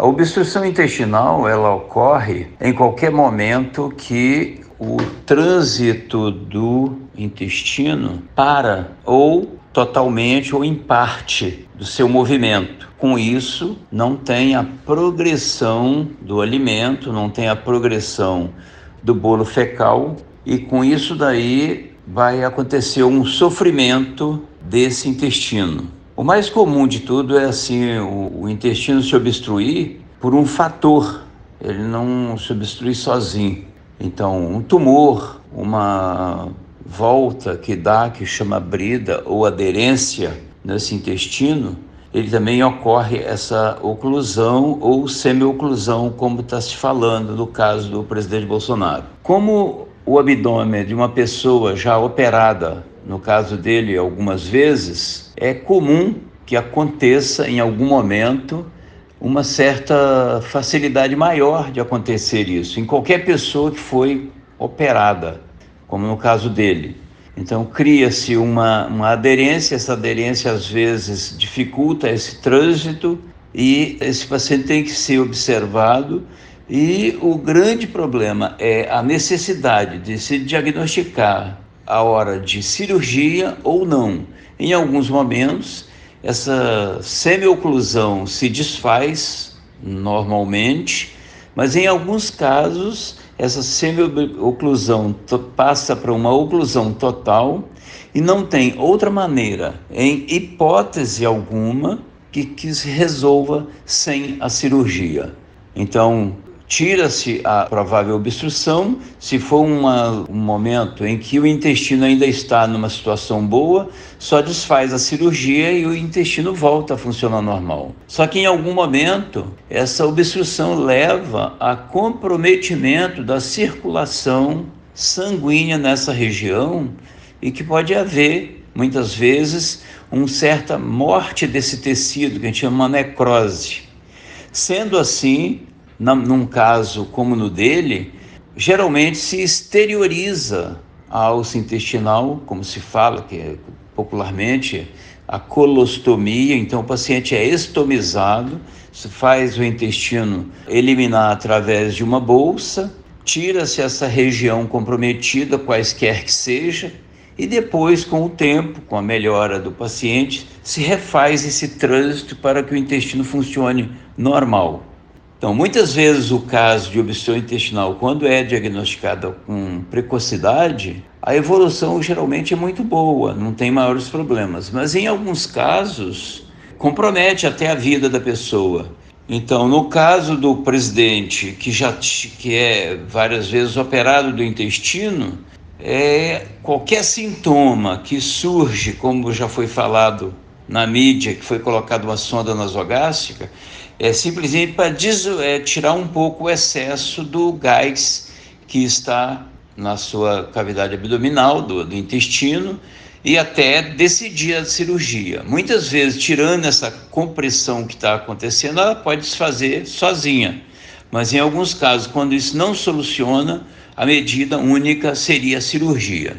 A obstrução intestinal, ela ocorre em qualquer momento que o trânsito do intestino para, ou totalmente ou em parte do seu movimento. Com isso, não tem a progressão do alimento, não tem a progressão do bolo fecal, e com isso daí vai acontecer um sofrimento desse intestino. O mais comum de tudo é assim, o intestino se obstruir por um fator, ele não se obstrui sozinho. Então, um tumor, uma volta que chama brida ou aderência nesse intestino, ele também ocorre essa oclusão ou semi-oclusão, como está se falando no caso do presidente Bolsonaro. Como o abdômen de uma pessoa já operada, no caso dele algumas vezes, é comum que aconteça em algum momento uma certa facilidade maior de acontecer isso em qualquer pessoa que foi operada, como no caso dele. Então cria-se uma aderência, essa aderência às vezes dificulta esse trânsito e esse paciente tem que ser observado. E o grande problema é a necessidade de se diagnosticar a hora de cirurgia ou não. Em alguns momentos, essa semi-oclusão se desfaz normalmente, mas em alguns casos, essa semi-oclusão passa para uma oclusão total e não tem outra maneira, em hipótese alguma, que se resolva sem a cirurgia. Então, tira-se a provável obstrução. Se for um momento em que o intestino ainda está numa situação boa, só desfaz a cirurgia e o intestino volta a funcionar normal. Só que em algum momento, essa obstrução leva a comprometimento da circulação sanguínea nessa região e que pode haver, muitas vezes, uma certa morte desse tecido, que a gente chama uma necrose. Sendo assim, num caso como no dele, geralmente se exterioriza a alça intestinal, como se fala, que é popularmente a colostomia. Então o paciente é estomizado, se faz o intestino eliminar através de uma bolsa, tira-se essa região comprometida, quaisquer que seja, e depois, com o tempo, com a melhora do paciente, se refaz esse trânsito para que o intestino funcione normal. Então, muitas vezes o caso de obstrução intestinal, quando é diagnosticada com precocidade, a evolução geralmente é muito boa, não tem maiores problemas. Mas em alguns casos, compromete até a vida da pessoa. Então, no caso do presidente, que é várias vezes operado do intestino, qualquer sintoma que surge, como já foi falado na mídia, que foi colocada uma sonda nasogástrica, é simplesmente para tirar um pouco o excesso do gás que está na sua cavidade abdominal, do intestino, e até decidir a cirurgia. Muitas vezes, tirando essa compressão que está acontecendo, ela pode se fazer sozinha. Mas em alguns casos, quando isso não soluciona, a medida única seria a cirurgia.